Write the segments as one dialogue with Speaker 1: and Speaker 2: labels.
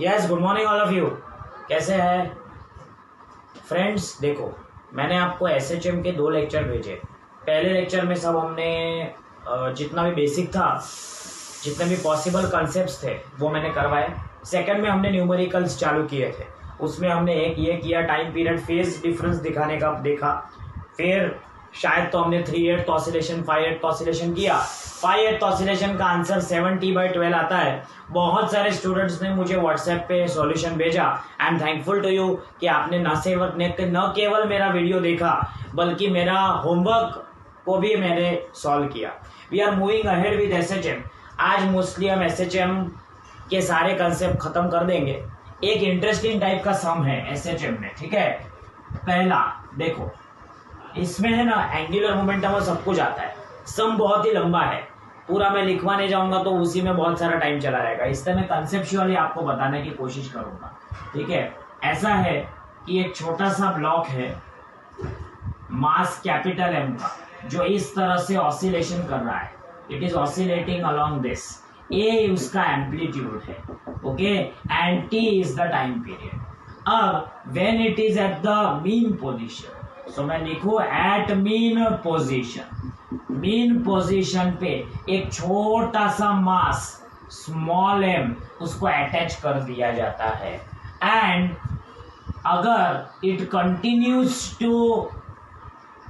Speaker 1: Yes, good morning all of you. कैसे हैं friends? देखो, मैंने आपको एसएचएम के 2 लेक्चर भेजे। पहले लेक्चर में सब हमने जितना भी बेसिक था, जितने भी पॉसिबल कॉन्सेप्ट्स थे वो मैंने करवाए। सेकंड में हमने न्यूमेरिकल्स चालू किए थे, उसमें हमने एक ये किया, टाइम पीरियड फेज डिफरेंस दिखाने का देखा। फिर शायद तो हमने 3/8 ऑसिलेशन 5/8 ऑसिलेशन किया। 5/8 ऑसिलेशन का आंसर 70/12 आता है। बहुत सारे स्टूडेंट्स ने मुझे व्हाट्सएप पे सॉल्यूशन भेजा। I am thankful to you कि आपने न केवल मेरा वीडियो देखा बल्कि मेरा होमवर्क को भी मैंने सॉल्व किया। We are moving ahead with SHM. आज मोस्टली हम एसएचएम के सारे कंसेप्ट खत्म कर देंगे। एक इंटरेस्टिंग टाइप का सम है एसएचएम में, ठीक है। पहला देखो, इसमें है ना एंगुलर मोमेंटम और सब कुछ आता है। सम बहुत ही लंबा है, पूरा मैं लिखवाने जाऊंगा तो उसी में बहुत सारा टाइम चला जाएगा। इससे मैं कंसेप्चुअली आपको बताने की कोशिश करूंगा, ठीक है। ऐसा है कि एक छोटा सा ब्लॉक है मास कैपिटल एम का, जो इस तरह से ऑसिलेशन कर रहा है। It is oscillating along this. A उसका एम्पलीट्यूड है, okay, and T is the time period. अब when it is at the mean position, so मैं लिखू एट मीन पोजीशन। मीन पोजीशन पे एक छोटा सा मास स्मॉल एम उसको अटैच कर दिया जाता है। एंड अगर it continues to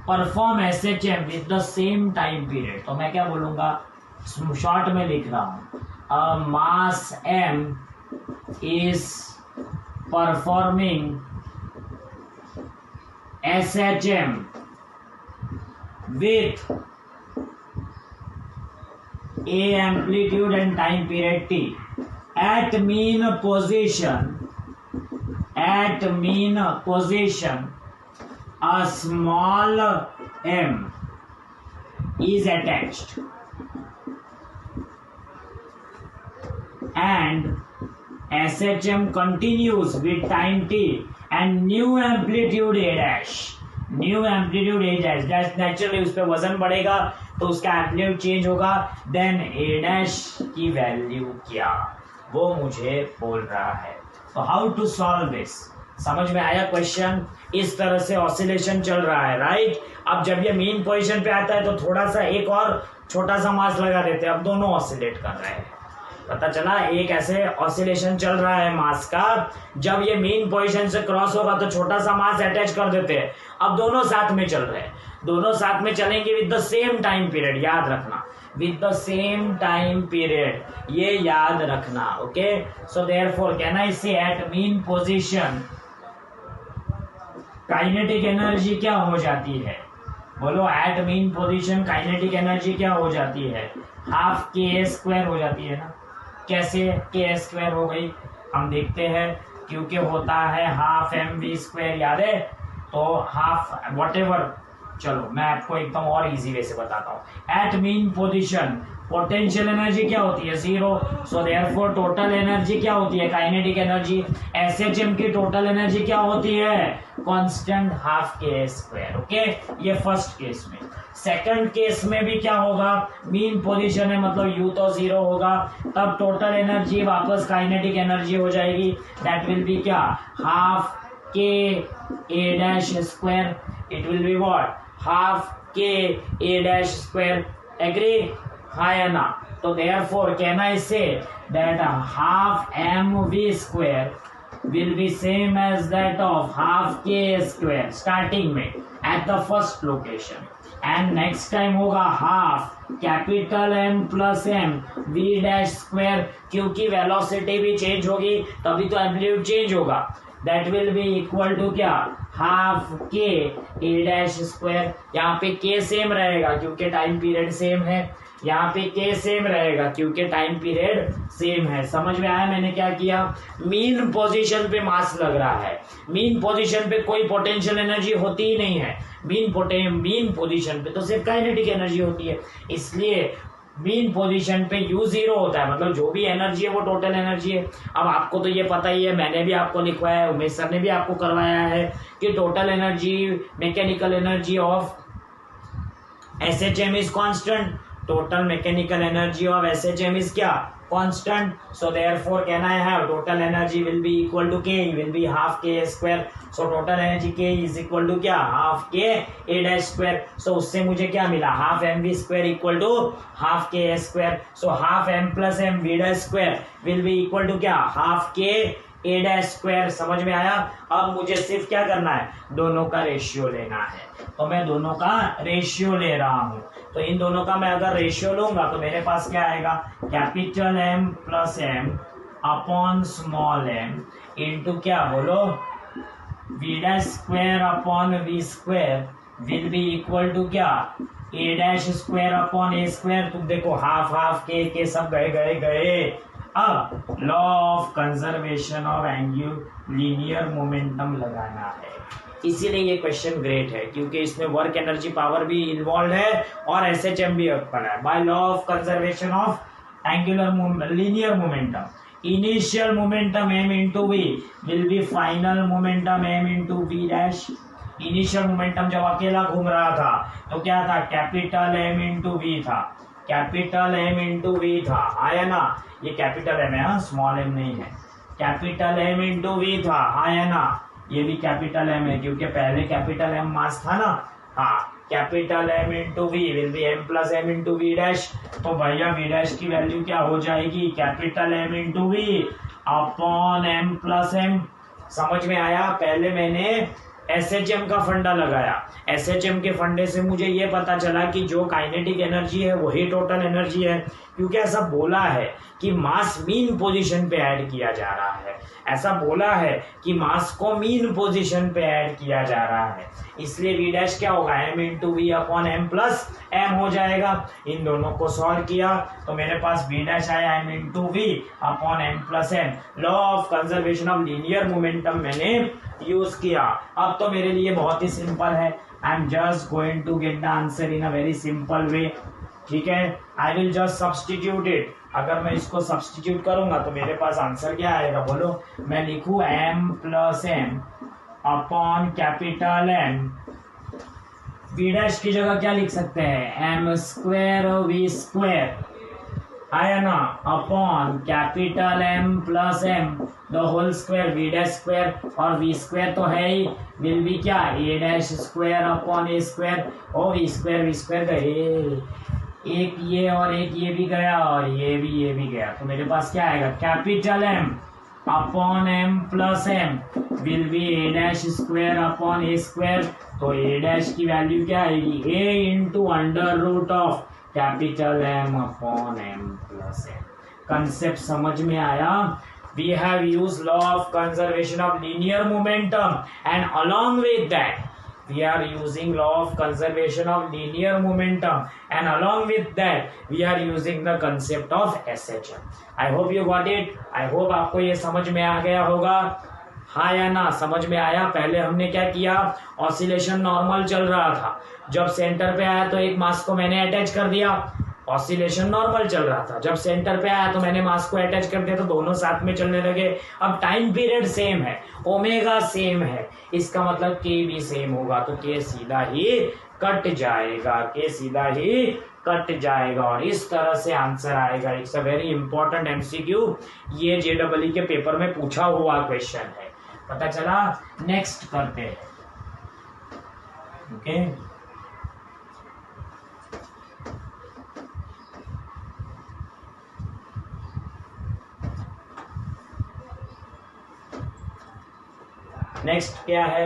Speaker 1: perform SHM with the same time period, तो मैं क्या बोलूंगा, शॉर्ट में लिख रहा हूं, मास M is performing SHM with A amplitude and time period T at mean position, a small m is attached and SHM continues with time T and new amplitude A dash, naturally उस पर वजन बढ़ेगा तो उसका amplitude change होगा। Then A dash की value क्या, वो मुझे बोल रहा है। तो हाउ टू सॉल्व दिस, समझ में आया क्वेश्चन? इस तरह से ऑसिलेशन चल रहा है, राइट। अब जब ये मेन पोजीशन पे आता है तो थोड़ा सा एक और छोटा सा मास लगा देते हैं, अब दोनों ऑसिलेट कर रहे हैं। पता चला, एक ऐसे ऑसिलेशन चल रहा है मास का। जब ये मेन पोजीशन से क्रॉस होगा तो छोटा सा मास अटैच कर देते हैं। अब दोनों साथ में चल रहे हैं, दोनों साथ में चलेंगे with the same time period, याद रखना, with the same time period, ये याद रखना, okay. So therefore can I say at mean position kinetic energy क्या हो जाती है, बोलो। At mean position kinetic energy क्या हो जाती है, हाफ के स्क्वायर हो जाती है ना। कैसे के स्क्वायर हो गई, हम देखते हैं, क्योंकि होता है हाफ एम वी स्क्वायर, याद है। तो हाफ व्हाटएवर, चलो मैं आपको एकदम और इजी वे से बताता हूँ। At mean position potential energy क्या होती है, 0। सो देयरफॉर टोटल एनर्जी क्या होती है, काइनेटिक एनर्जी। एसएचएम की टोटल एनर्जी क्या होती है, कांस्टेंट हाफ के स्क्वायर, ओके। ये फर्स्ट केस में। सेकंड केस में भी क्या होगा, मीन पोजीशन है मतलब यू तो 0 होगा, तब टोटल एनर्जी वापस काइनेटिक एनर्जी हो जाएगी। दैट विल बी क्या, half K A dash square. It will be what, half K A dash square. Agree, हाँ या ना? तो therefore can I say that half M V square will be same as that of half k square starting में at the first location, and next time होगा half capital M plus M v dash square, क्योंकि velocity भी change होगी तभी तो amplitude change होगा। that will be equal to क्या, half के a dash square। यहाँ पे k सेम रहेगा क्योंकि टाइम पीरियड सेम है, यहाँ पे k सेम रहेगा क्योंकि टाइम पीरियड सेम है। समझ में आया मैंने क्या किया? मीन पोजीशन पे मास लग रहा है, मीन पोजीशन पे कोई पोटेंशियल एनर्जी होती ही नहीं है। मीन पोजीशन पे तो सिर्फ काइनेटिक एनर्जी होती है, इसलिए मीन पोजीशन पे U0 होता है, मतलब जो भी एनर्जी है वो टोटल एनर्जी है। अब आपको तो ये पता ही है, मैंने भी आपको लिखवाया है, उमेश सर ने भी आपको करवाया है कि total energy mechanical energy of SHM is constant, total mechanical energy of SHM is क्या constant, so therefore can I have total energy will be equal to K, will be half K square, so total energy K is equal to क्या half K A dash square, so उससे मुझे क्या मिला half mv square equal to half K square, so half m plus m v dash square will be equal to क्या half K A dash square. समझ में आया? अब मुझे सिर्फ क्या करना है, दोनों का रेशियो लेना है, तो मैं दोनों का रेशियो ले रहा हूं। तो इन दोनों का मैं अगर रेशियो लूंगा तो मेरे पास क्या आएगा, capital M plus M upon small m into क्या बोलो v dash square upon v square will be equal to क्या a dash square upon a square. तुम देखो हाफ हाफ के सब गए गए गए। अब law of conservation of angular linear momentum लगाना है, इसीलिए ये क्वेश्चन ग्रेट है क्योंकि इसमें वर्क एनर्जी पावर भी इन्वॉल्व है और एसएचएम भी पड़ा है। By law of conservation of angular linear momentum initial momentum m into V will be final momentum m into V dash. Initial momentum जब अकेला घूम रहा था तो क्या था, कैपिटल M इंटू वी था, कैपिटल M इंटू वी था, आया ना, ये कैपिटल M है, स्मॉल m नहीं है, कैपिटल M इंटू वी था, आया ना, ये भी कैपिटल M है क्योंकि पहले कैपिटल M मास था ना, हाँ, capital M into V will be m plus m into V dash. तो भैया वी डैश की वैल्यू क्या हो जाएगी, capital M into V upon m plus m। समझ में आया? पहले मैंने एसएचएम का फंडा लगाया, एसएचएम के फंडे से मुझे ये पता चला कि जो काइनेटिक एनर्जी है वही टोटल एनर्जी है, क्योंकि ऐसा बोला है कि मास मीन पोजीशन पे ऐड किया जा रहा है, ऐसा बोला है कि मास को मीन पोजीशन पे ऐड किया जा रहा है, इसलिए वी डैश क्या होगा, m into V upon m plus m हो जाएगा। इन दोनों को सॉल्व किया तो मेरे पास वी डैश आया m into V upon m plus m। Law of conservation of linear momentum मैंने यूज किया। अब तो मेरे लिए बहुत ही सिंपल है, I am just going to get the answer in a very simple way, ठीक है। I will just substitute it, अगर मैं इसको सब्स्टिट्यूट करूंगा तो मेरे पास आंसर क्या आएगा बोलो, मैं लिखूं m plus m upon capital M, V dash की जगह क्या लिख सकते हैं, m स्क्वायर वी स्क्वायर, आया ना, upon capital M plus M the whole square V dash square, और वी स्क्वायर तो है ही, विल बी क्या a dash square upon a square, और वी स्क्वायर गए, एक ये और एक ये भी गया और ये भी गया, तो मेरे पास क्या आएगा, capital M upon m plus m will be a dash square upon a square. तो a डैश की वैल्यू क्या आएगी, a into under root of capital M upon m plus m। Concept समझ में आया? We have used law of conservation of linear momentum, and along with that we are using law of conservation of linear momentum, and along with that we are using the concept of SHM. I hope you got it. I hope आपको ये समझ में आ गया होगा, हाँ या ना? समझ में आया? पहले हमने क्या किया, ऑसिलेशन नॉर्मल चल रहा था, जब सेंटर पे आया तो एक मास को मैंने अटैच कर दिया, ऑसिलेशन नॉर्मल चल रहा था, जब सेंटर पे आया तो मैंने मास को अटैच कर दिया, तो दोनों साथ में चलने लगे। अब टाइम पीरियड सेम है, ओमेगा सेम है, इसका मतलब के भी सेम होगा, तो के सीधा ही कट जाएगा, के सीधा ही कट जाएगा, और इस तरह से आंसर आएगा। It's a very important MCQ, ये जेईई के पेपर में पूछा हुआ क्वेश्चन है, पता चला। नेक्स्ट करते हैं, ओके। नेक्स्ट क्या है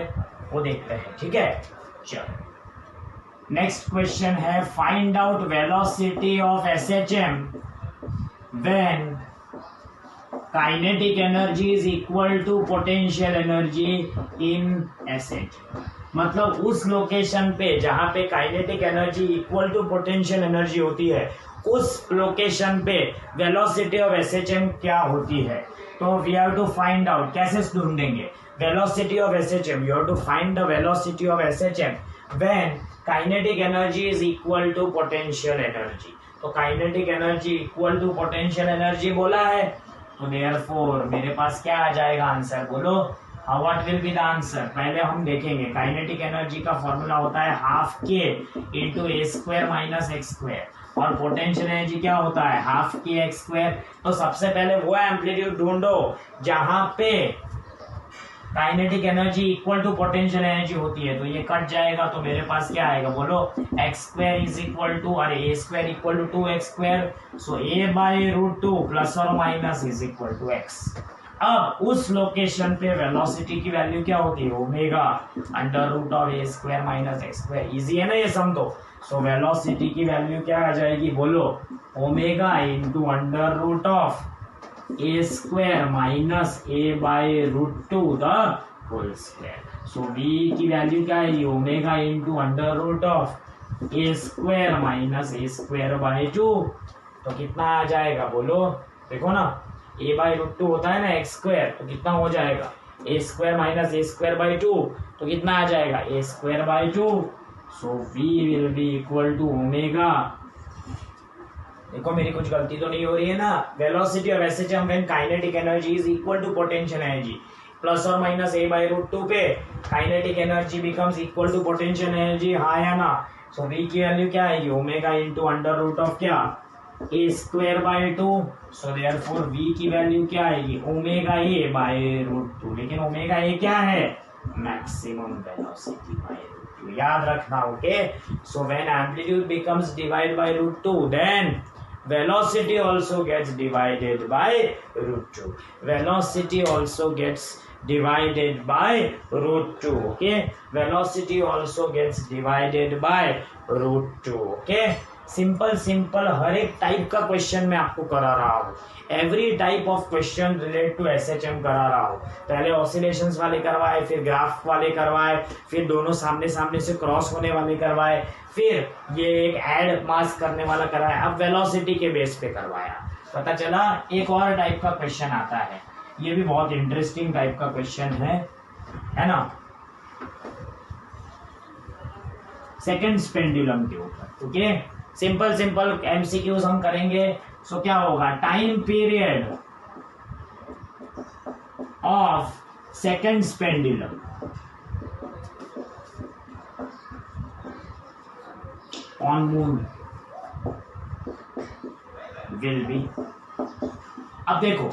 Speaker 1: वो देखते हैं, ठीक है। चलो नेक्स्ट क्वेश्चन है, find out velocity of SHM when kinetic energy is equal to potential energy in SHM. मतलब उस लोकेशन पे जहां पे kinetic energy equal to potential energy होती है, उस लोकेशन पे वेलोसिटी ऑफ एसएचएम क्या होती है। तो we have to find out, कैसे ढूंढेंगे velocity of SHM? You have to find the velocity of SHM when kinetic energy is equal to potential energy. तो kinetic energy equal to potential energy बोला है, तो therefore मेरे पास क्या आ जाएगा आंसर बोलो, what will be the answer? पहले हम देखेंगे, काइनेटिक एनर्जी का फॉर्मूला होता है हाफ के इंटू ए स्क्वायर माइनस एक्स स्क्वायर। और पोटेंशियल एनर्जी क्या होता है हाफ के एक्स स्क्वायर। तो सबसे पहले वो एम्पलीट्यूड ढूंढो जहां पे kinetic energy equal to potential energy होती है। तो ये कट जाएगा तो मेरे पास क्या आएगा बोलो, x square is equal to, अरे A square equal to 2x square, so A by root 2 plus और minus is equal to x. अब उस लोकेशन पे वेलोसिटी की वैल्यू क्या होती है omega under root of A square minus X square. Easy है ना ये सम तो। सो वेलोसिटी की वैल्यू क्या आ जाएगी बोलो, omega into under root of A square minus A by root 2 the whole square. So V की वैल्यू क्या है omega into under root of A square minus A square by 2। तो कितना आ जाएगा बोलो, देखो ना ए बाई रूट 2 होता है ना एक्स स्क्वायर, तो कितना हो जाएगा A square minus A square by 2, तो कितना आ जाएगा A square by 2। So V will be equal to omega, देखो मेरी कुछ गलती तो नहीं हो रही है ना, velocity of SHM when kinetic energy is equal to potential energy plus और माइनस ए बाई रूट 2 पे kinetic energy becomes equal to potential energy, हाँ या ना। सो वी की वैल्यू क्या आएगी omega into under root of क्या A square by 2। So therefore V की वैल्यू क्या आएगी ओमेगा ए बाई रूट 2, लेकिन ओमेगा ए क्या है मैक्सिमम वेलोसिटी बाई रूट 2, याद रखना। Okay, so when amplitude becomes divide by root 2 then velocity also gets divided by root 2. Velocity also gets divided by root 2. Okay, velocity also gets divided by root 2. Okay, simple हर एक type का question मैं आपको करा रहा हूँ, every type of question relate to SHM करा रहा हूँ। पहले ऑसिलेशंस वाले करवाए, फिर ग्राफ वाले करवाए, फिर दोनों सामने सामने से क्रॉस होने वाले करवाए, फिर ये एक ऐड मास करने वाला करवाया, अब वेलोसिटी के बेस पे करवाया। पता चला एक और टाइप का क्वेश्चन आता है, ये भी बहुत इंटरेस्टिंग टाइप का क्वेश्चन है ना, सेकंड पेंडुलम के ऊपर। ओके, सिंपल एमसीक्यूज हम करेंगे। सो क्या होगा, time period of second pendulum on moon will be. अब देखो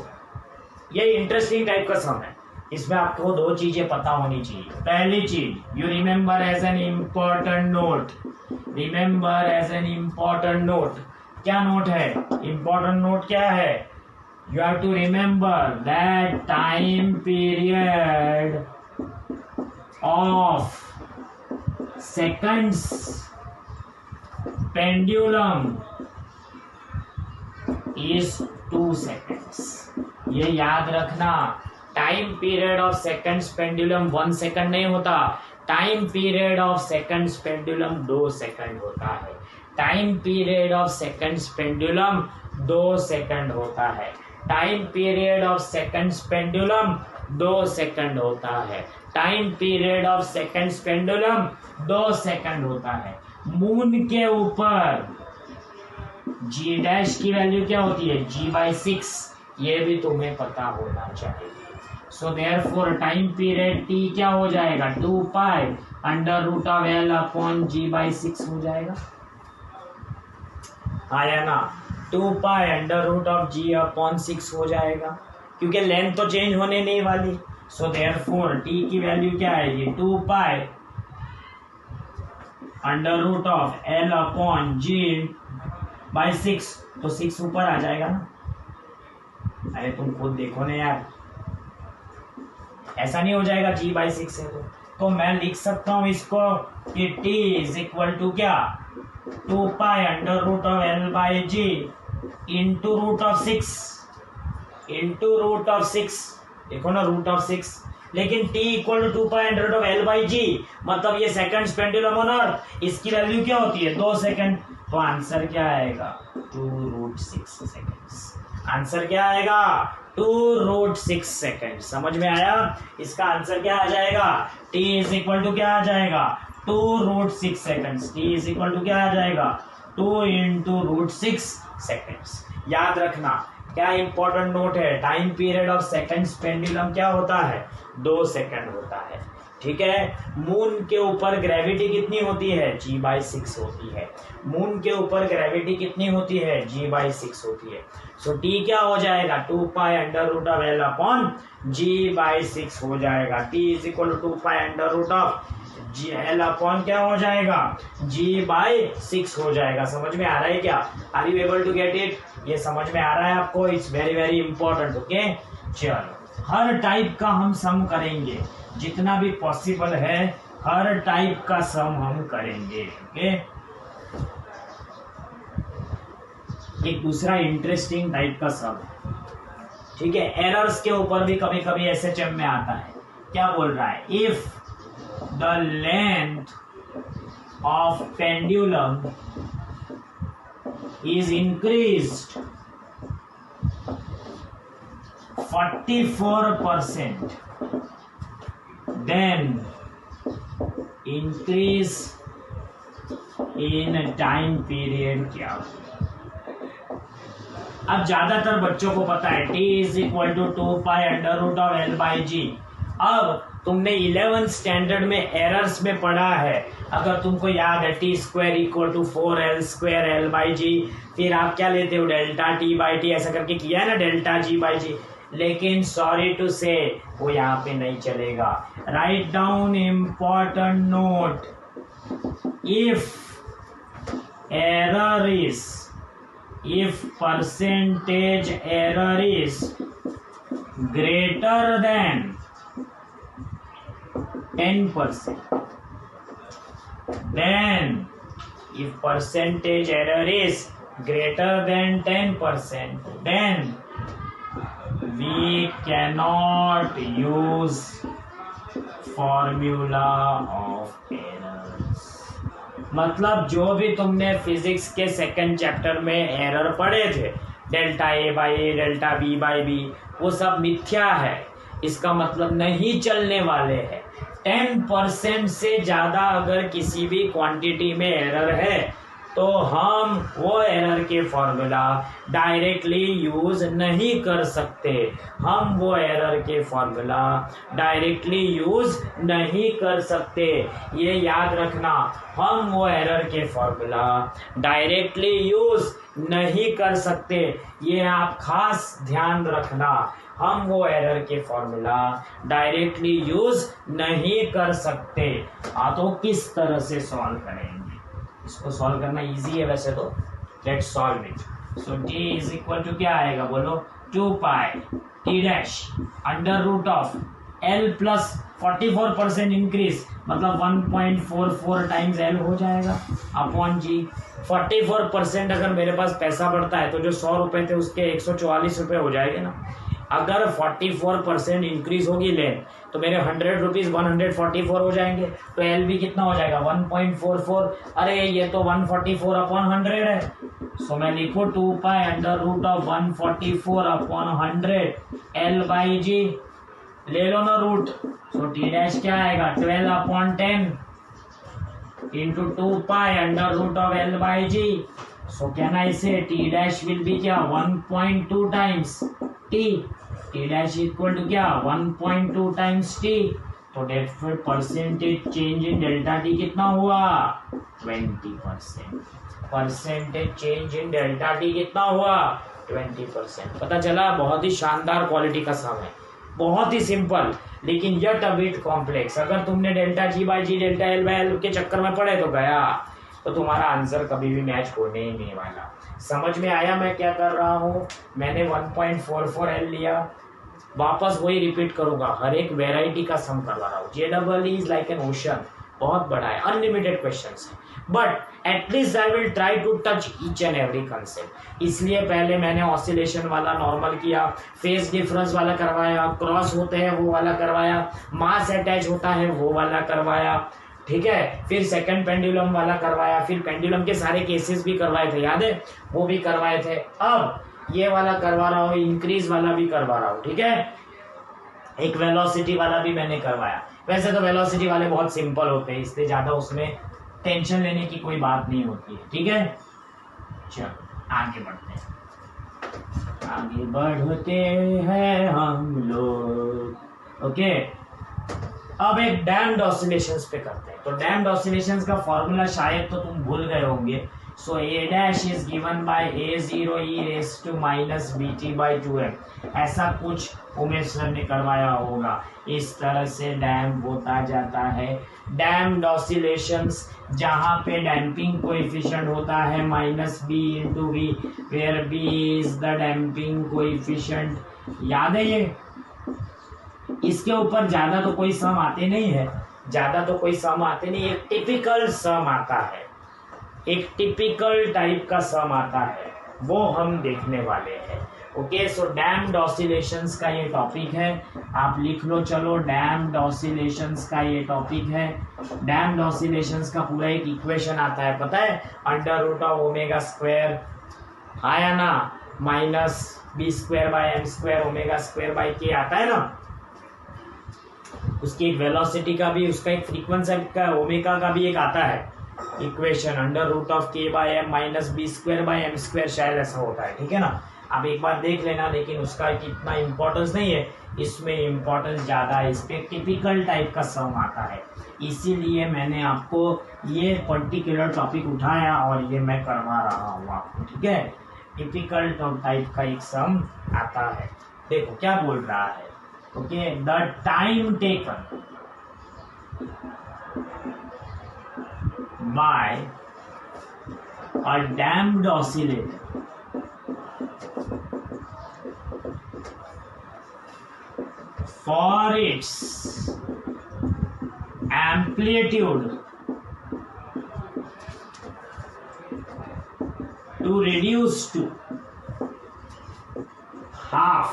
Speaker 1: ये इंटरेस्टिंग टाइप का सम है, इसमें आपको दो चीजें पता होनी चाहिए। पहली चीज you remember as an important note, remember as an important note. क्या नोट है इम्पोर्टेंट नोट, क्या है you have to remember that time period of seconds pendulum is 2 seconds. ये याद रखना, time period of seconds pendulum 1 second नहीं होता, time period of seconds pendulum 2 second होता है। Time period of seconds pendulum 2 second होता है। Time period of seconds pendulum 2 second होता है। Time period of seconds pendulum 2 second होता है। मून के ऊपर जी डैश की वैल्यू क्या होती है g/6, ये भी तुम्हें पता होना चाहिए। So therefore time period t क्या हो जाएगा 2 pi under root of l upon g/6 हो जाएगा, आया ना, 2 pi under root of g upon 6 हो जाएगा, क्योंकि लेंथ तो चेंज होने नहीं वाली। सो देयरफॉर t की वैल्यू क्या आएगी 2 pi under root of l upon g/6, तो 6 ऊपर आ जाएगा ना। अरे तुम खुद देखो ना यार, ऐसा नहीं हो जाएगा g/6 से। तो मैं लिख सकता हूं इसको कि t इज इक्वल टू क्या 2 pi under root of l/g into root of 6 into root of 6, देखो ना रूट ऑफ 6, लेकिन t equal to 2 pi under root of l/g, मतलब ये सेकंड पेंडुलम ऑन अर्थ, इसकी वैल्यू क्या होती है 2 सेकंड। तो आंसर क्या आएगा 2√6 सेकंड्स। आंसर क्या आएगा 2√6 सेकंड। समझ में आया, इसका आंसर क्या आ जाएगा t इज इक्वल टू क्या आ जाएगा 2√6 seconds. t is equal to क्या आ जाएगा 2 इंटू √6 सेकंड्स। याद रखना क्या इंपॉर्टेंट नोट है, time period of seconds pendulum क्या होता है 2 सेकंड होता है। ठीक है। मून के ऊपर ग्रेविटी कितनी होती है, G/6 होती है। मून के ऊपर ग्रेविटी कितनी होती है, G/6 होती है। सो T क्या हो जाएगा, 2π√L/G/6 हो जाएगा। T = 2π√L/ क्या हो जाएगा, G/6 हो जाएगा। समझ में आ रहा है क्या, are you able to get it, ये समझ में आ रहा है आपको, it's very very important. Okay, चलो हर टाइप का हम सम करेंगे, जितना भी पॉसिबल है हर टाइप का सम हम करेंगे। ओके, एक दूसरा इंटरेस्टिंग टाइप का सम, ठीक है। एरर्स के ऊपर भी कभी कभी एसएचएम में आता है। क्या बोल रहा है, if the length of pendulum is increased 44%, then increase in time period क्या होगा। अब ज्यादातर बच्चों को पता है T = 2π√L/G। अब तुमने 11th स्टैंडर्ड में एरर्स में पढ़ा है, अगर तुमको याद है T² = 4L² L/G, फिर आप क्या लेते हो, ΔT/T, ऐसा करके किया है ना, ΔG/G। लेकिन सॉरी टू से वो यहाँ पे नहीं चलेगा। Write down important note, if percentage error is greater than 10%, then if percentage error is greater than 10%, then we cannot use formula of errors। मतलब जो भी तुमने फिजिक्स के सेकंड चैप्टर में एरर पढ़े थे, ΔA/A, ΔB/B, वो सब मिथ्या है, इसका मतलब नहीं चलने वाले हैं। 10% से ज्यादा अगर किसी भी क्वांटिटी में एरर है तो हम वो एरर के फॉर्मूला डायरेक्टली यूज नहीं कर सकते। हम वो एरर के फॉर्मूला डायरेक्टली यूज नहीं कर सकते, ये याद रखना। हम वो एरर के फॉर्मूला डायरेक्टली यूज नहीं कर सकते, ये आप खास ध्यान रखना। हम वो एरर के फॉर्मूला डायरेक्टली यूज नहीं कर सकते। तो किस तरह से सॉल्व करेंगे, इसको सॉल्व करना इजी है वैसे तो, let's solve it. So T = क्या आएगा, बोलो, 2π(T')√L प्लस 44% इंक्रीज, मतलब 1.44 टाइम्स L हो जाएगा अपॉन G। 44% अगर मेरे पास पैसा बढ़ता है तो जो 100 रुपए थे उसके 144 रुपए हो जाएंगे ना। अगर 44% इंक्रीज होगी लेंथ तो मेरे 100 रुपीज 144 हो जाएंगे, तो एल भी कितना हो जाएगा, 1.44। अरे ये तो 144/100 है, सो मैं लिखूं 2π√144/100 L/G, ले लो ना रूट। सो T' क्या आएगा, 12/10 इंटू 2π√L/G। सो कहना इसे T' विल बी क्या, 1.2 times T। T' equal to क्या, 1.2 टाइम्स T। तो डेट फिर percentage change in delta T कितना हुआ, 20%। Percentage change in delta T कितना हुआ, 20%। पता चला, बहुत ही शानदार क्वालिटी का सम है, बहुत ही सिंपल, लेकिन यट अ बिट कॉम्प्लेक्स। अगर तुमने ΔG/G, ΔL/L के चक्कर में पड़े तो गया, तो तुम्हारा आंसर कभी भी मैच होने ही नहीं वाला। समझ में आया मैं क्या कर रहा हूँ, मैंने 1.44 L लिया, वापस वही रिपीट करूंगा, हर एक वेराइटी का सम करवा रहा हूँ। JEE is like an ocean, बहुत बड़ा है, अनलिमिटेड क्वेश्चंस है, but at least I will try to touch each and every concept. इसलिए पहले मैंने ऑसिलेशन वाला नॉर्मल किया, फेज डिफरेंस वाला करवाया, क्रॉस होते हैं वो वाला करवाया, मास अटैच होता है वो वाला करवाया, ठीक है, फिर सेकंड पेंडुलम वाला करवाया, फिर पेंडुलम के सारे केसेस भी करवाए थे, याद है, वो भी करवाए थे। अब ये वाला करवा रहा हूँ, इंक्रीज वाला भी करवा रहा हूँ, ठीक है। एक वेलोसिटी वाला भी मैंने करवाया। वैसे तो वेलोसिटी वाले बहुत सिंपल होते हैं, इसलिए ज्यादा उसमें टेंशन लेने की कोई बात नहीं होती है, ठीक है। चलो आगे बढ़ते हैं, आगे बढ़ते हैं हम लोग। ओके, अब एक डैम्ड ऑसिलेशंस पे करते हैं। तो डैम्ड ऑसिलेशंस का फॉर्मूला शायद तो तुम भूल गए होंगे। So A dash is given by A0 e raise to minus BT by 2m। ऐसा कुछ उमेश सर ने करवाया होगा। इस तरह से डैम्प होता जाता है। डैम्ड ऑसिलेशंस जहाँ पे डैम्पिंग कोएफिशिएंट होता है -B × V, where B is the damping coefficient. याद है ये? इसके ऊपर ज्यादा तो कोई सम आते नहीं है, एक टिपिकल सम आता है, एक टिपिकल टाइप का सम आता है, वो हम देखने वाले हैं। ओके, सो डैम्ड ऑसिलेशंस का ये टॉपिक है, आप लिख लो। चलो, डैम्ड ऑसिलेशंस का ये टॉपिक है। डैम्ड ऑसिलेशंस का पूरा एक इक्वेशन आता है, पता है? √ω², आया ना, -B²/m² ω²/k आता है ना। उसकी एक वेलोसिटी का भी, उसका एक फ्रीक्वेंसी का ओमेगा का भी एक आता है इक्वेशन, √k/m -B²/m², शायद ऐसा होता है। ठीक है ना, आप एक बार देख लेना, लेकिन उसका इतना इम्पोर्टेंस नहीं है, इसमें इम्पोर्टेंस ज़्यादा है। इस पर टिपिकल टाइप का सम आता है, इसीलिए मैंने आपको ये पर्टिकुलर टॉपिक उठाया और ये मैं करवा रहा हूँ आपको। ठीक है, टिपिकल टाइप का एक सम आता है। देखो क्या बोल रहा है। Okay, the time taken by a damped oscillator for its amplitude to reduce to half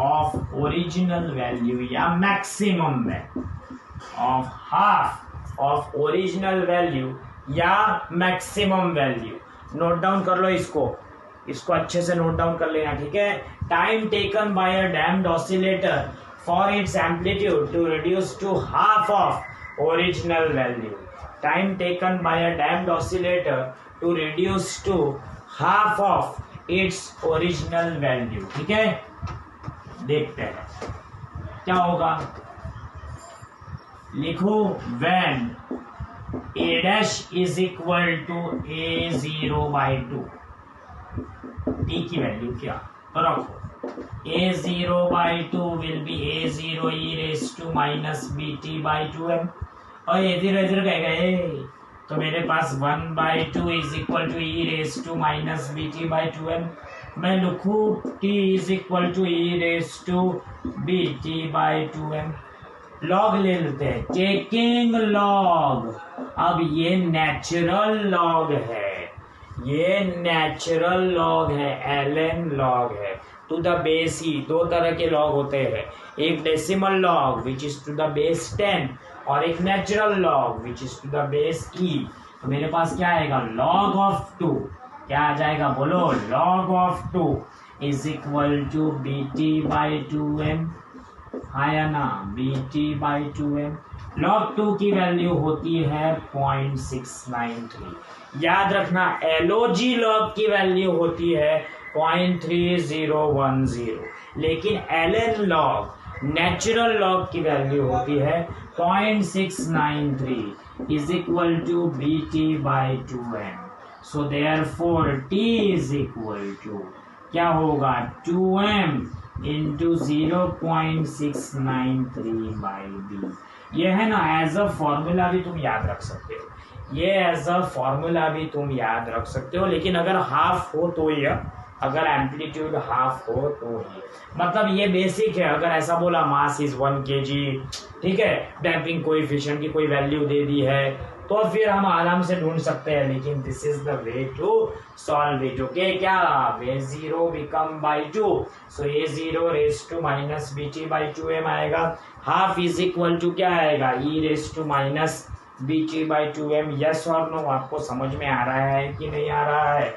Speaker 1: of original value या maximum में of half of original value या maximum value। नोट डाउन कर लो इसको अच्छे से नोट डाउन कर लेना। ठीक है, time taken by a damped oscillator for its amplitude to reduce to half of original value. Time taken by a damped oscillator to reduce to half of its original value. ठीक है, देखते हैं क्या होगा। लिखो, when A' is equal to A0/2, T की value क्या रखो, A0/2 will be A0 e raise to minus BT by 2m। और इधर कह गए तो मेरे पास 1/2 is equal to e raise to minus BT by 2m। मैं लिखू t is equal to e raise to BT by 2m। Log ले लेते हैं, टेकिंग लॉग। अब ये नेचुरल लॉग है, ये नेचुरल लॉग है, ln लॉग है टू द बेस ई। दो तरह के लॉग होते हैं, एक decimal log which is to the base 10 और एक natural log which is to the base E. तो मेरे पास क्या आएगा, log ऑफ 2। क्या आ जाएगा बोलो, log of 2 is equal to BT by 2m। आया ना, BT बाई 2m। log 2 की वैल्यू होती है 0.693। याद रखना, LOG log की वैल्यू होती है 0.3010, लेकिन ln log नेचुरल log की वैल्यू होती है 0.693 is equal to BT by 2m। So therefore T is equal to क्या होगा, 2m इंटू 0.693 बाई b। ये है ना, एज अ फॉर्मूला भी तुम याद रख सकते हो, ये एज अ फॉर्मूला भी तुम याद रख सकते हो। लेकिन अगर हाफ हो तो ये, अगर एम्पलीट्यूड हाफ हो तो ही, मतलब ये बेसिक है। अगर ऐसा बोला मास इज 1 kg, ठीक है, डैम्पिंग कोएफिशिएंट की कोई वैल्यू दे दी है, तो फिर हम आराम से ढूंढ सकते हैं। लेकिन this is the way to solve it. Okay, क्या A0 become by 2, so A0 raise to minus BT by 2m आएगा। हाफ इज इक्वल टू क्या आएगा, E raise to minus BT by 2m। Yes और no, आपको समझ में आ रहा है कि नहीं आ रहा है?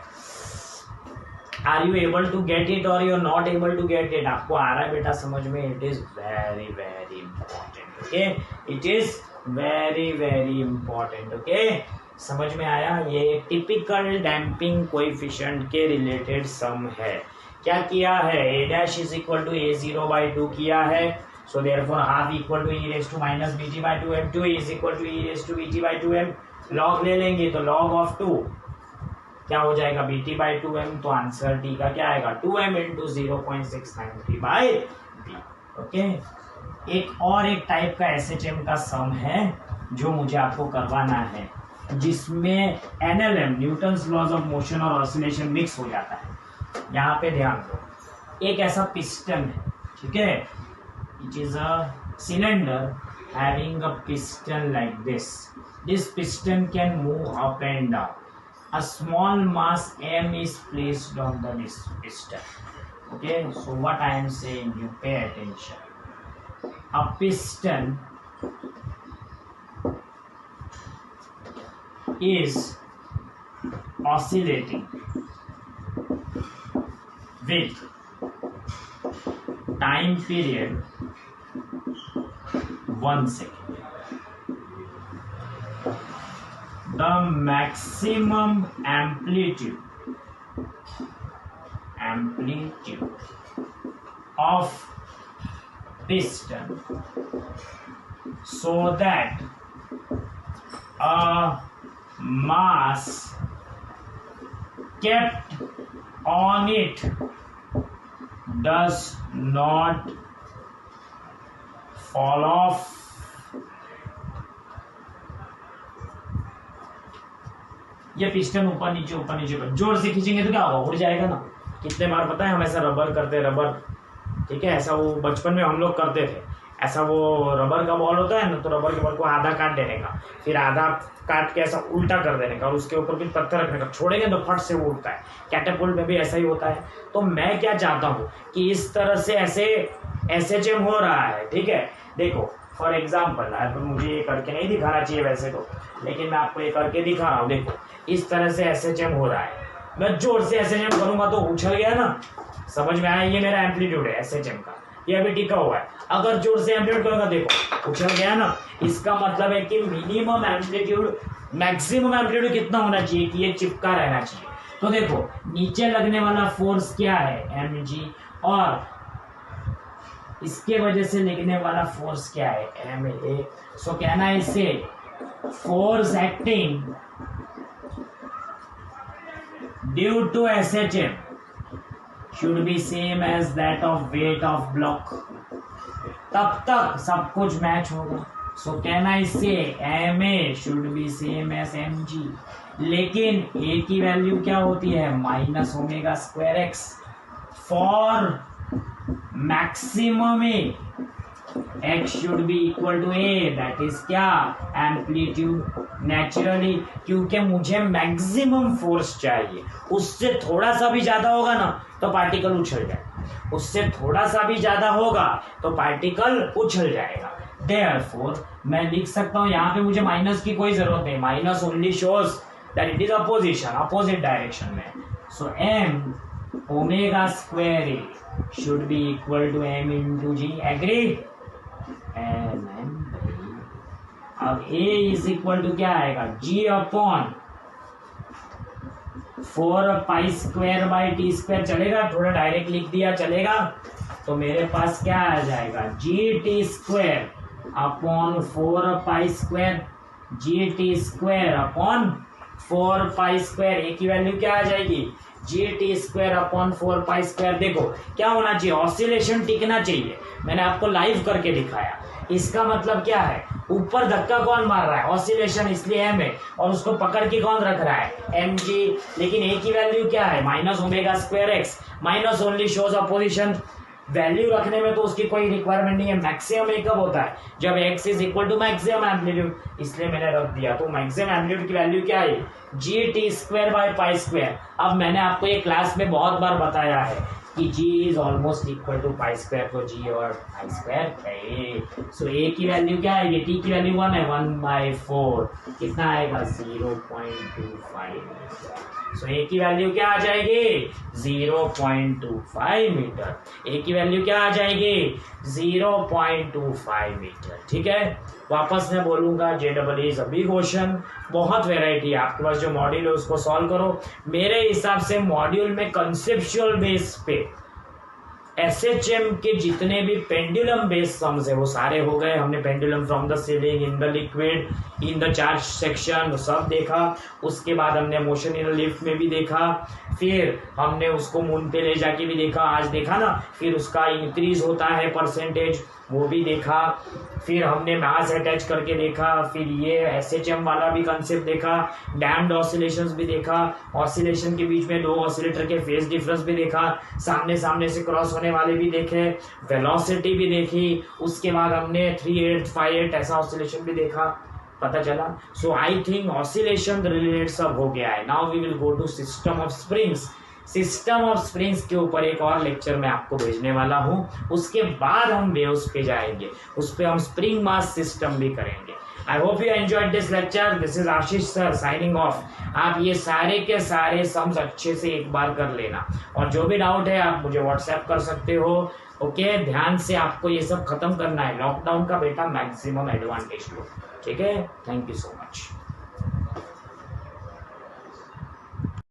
Speaker 1: Are you able to get it or you are not able to get it? आपको आ रहा है बेटा समझ में? It is very very important. Okay, it is very very important. Okay, समझ में आया? ये टिपिकल डैम्पिंग कोएफिशिएंट के रिलेटेड सम है। क्या किया है, A' is equal to A0/2 किया है, So therefore half equal to e raised to minus bt by 2m, 2 is equal to e raised to bt by 2m. log ले लेंगे तो log of 2 क्या हो जाएगा bt by 2m, तो answer t का क्या आएगा 2m into 0.693 by b. Okay, एक टाइप का SHM का सम है जो मुझे आपको करवाना है, जिसमें NLM Newton's laws of motion और ऑसिलेशन मिक्स हो जाता है. यहाँ पे ध्यान दो, एक ऐसा पिस्टन है, ठीक है, it is a cylinder having a piston like this. This piston can move up and down. A small mass m is placed on the piston. Okay, so what I am saying, you pay attention. A piston is oscillating with time period 1 second. The maximum amplitude of piston, so that a mass kept on it does not fall off. ये piston ऊपर नीचे जोर से खींचेंगे तो क्या होगा, उड़ जाएगा ना. कितने बार पता है हम ऐसा रबर करते, रबर, ठीक है, ऐसा वो बचपन में हम लोग करते थे. ऐसा वो रबर का बॉल होता है ना, तो रबर के बॉल को आधा काट देने का, फिर आधा काट के ऐसा उल्टा कर देने का और उसके ऊपर भी पत्थर रखने का, छोड़ेंगे तो फट से वो उड़ता है. कैटापुल्ट में भी ऐसा ही होता है. तो मैं क्या चाहता हूँ कि इस तरह से ऐसे SHM हो रहा है, ठीक है. देखो फॉर एग्जाम्पल, तो मुझे ये करके नहीं दिखाना चाहिए वैसे तो, लेकिन मैं आपको ये करके दिखा रहा हूँ. देखो इस तरह से SHM हो रहा है. मैं जोर से SHM करूंगा तो उछल गया ना, समझ में आया. ये मेरा एम्पलीट्यूड है SHM का, ये अभी टिका हुआ है. अगर जोर से एम्पलीट्यूड करूंगा, देखो उछल गया ना. इसका मतलब है कि मिनिमम एम्पलीट्यूड, मैक्सिमम एम्पलीट्यूड कितना होना चाहिए कि ये चिपका रहना चाहिए. तो देखो नीचे लगने वाला फोर्स क्या है mg, और इसके वजह से लगने वाला फोर्स क्या है ma. सो कहना है इससे force acting due to SHM should be same as that of weight of block. तब तक सब कुछ मैच होगा. सो कहना इससे ma should be same as mg. लेकिन a की वैल्यू क्या होती है minus omega square x. For maximum x should be equal to a, that is क्या एम्पलीट्यूड. नेचुरली क्योंकि मुझे मैक्सिमम फोर्स चाहिए, उससे थोड़ा सा भी ज्यादा होगा ना तो पार्टिकल उछल जाएगा, उससे थोड़ा सा भी ज्यादा होगा तो पार्टिकल उछल जाएगा. देयरफॉर मैं लिख सकता हूं, यहाँ पे मुझे माइनस की कोई जरूरत नहीं. Minus only shows that it is opposition, opposite direction में. सो m omega square A should be equal to m into g. agree? अब a is equal to क्या आएगा g upon 4 pi square by T square. चलेगा, थोड़ा direct लिख दिया चलेगा. तो मेरे पास क्या आ जाएगा G T square upon 4 pi square, G T square upon 4 pi square. A की वैल्यू क्या आ जाएगी G T square upon 4 pi square. देखो क्या होना चाहिए, ऑसिलेशन टिकना चाहिए. मैंने आपको लाइव करके दिखाया. इसका मतलब क्या है, ऊपर धक्का कौन मार रहा है ऑसिलेशन, इसलिए एम है, और उसको पकड़ के कौन रख रहा है एम जी. लेकिन ए की वैल्यू क्या है minus omega square x. Minus only shows opposition. Value रखने में तो उसकी कोई रिक्वायरमेंट नहीं है. मैक्सिमम कब होता है जब x is equal to maximum amplitude, इसलिए मैंने रख दिया. तो मैक्सिमम एम्पलीट्यूड की वैल्यू क्या है जी T square by pi square. अब मैंने आपको ये क्लास में बहुत बार बताया है कि g is almost equal to pi square, तो g और पाई स्क्वायर है. सो a की वैल्यू क्या है, t की वैल्यू 1 है, 1/4 कितना आएगा 0.25. सो a की वैल्यू क्या आ जाएगी 0.25 मीटर. a की वैल्यू क्या आ जाएगी 0.25 मीटर. ठीक है, वापस मैं बोलूंगा JEE is a big question. बहुत वेराइटी है आपके पास. जो मॉड्यूल है उसको सॉल्व करो. मेरे हिसाब से मॉड्यूल में कंसेप्चुअल बेस पे एसएचएम के जितने भी पेंडुलम बेस्ड सम्स है वो सारे हो गए। हमने pendulum from the ceiling, in the liquid, in the charge section, सब देखा। उसके बाद हमने मोशन इन लिफ्ट में भी देखा, फिर हमने उसको मून पे ले जाके भी देखा, आज देखा ना। फिर उसका इंक्रीज होता है परसेंटेज, वो भी देखा। फिर हमने मास अटैच करके देखा, फिर ये एसएचएम वाला भी कंसेप्ट देखा, डैम्ड ऑसिलेशंस भी देखा, ऑसिलेशन के बीच में दो ऑसिलेटर के फेज डिफरेंस भी देखा, सामने सामने से क्रॉस होने वाले भी देखे, वेलोसिटी भी देखी। उसके बाद हमने 3/8 5/8 ऐसा ऑसिलेशन भी देखा, पता चला। So I think oscillation related सब हो गया है। Now we will go to system of springs. System of springs के ऊपर एक और लेक्चर मैं आपको भेजने वाला हूं। उसके बाद हम वेव्स पे जाएंगे, उस पर हम स्प्रिंग मास सिस्टम भी करेंगे। I hope you enjoyed this lecture. This is Ashish sir signing off. आप ये सारे के सारे सम्स अच्छे से एक बार कर लेना, और जो भी डाउट है आप मुझे व्हाट्सएप कर सकते हो। ओके, ध्यान से आपको ये सब खत्म करना है। लॉकडाउन का बेटा मैक्सिमम एडवांटेज लो, ठीक है। Thank you so much.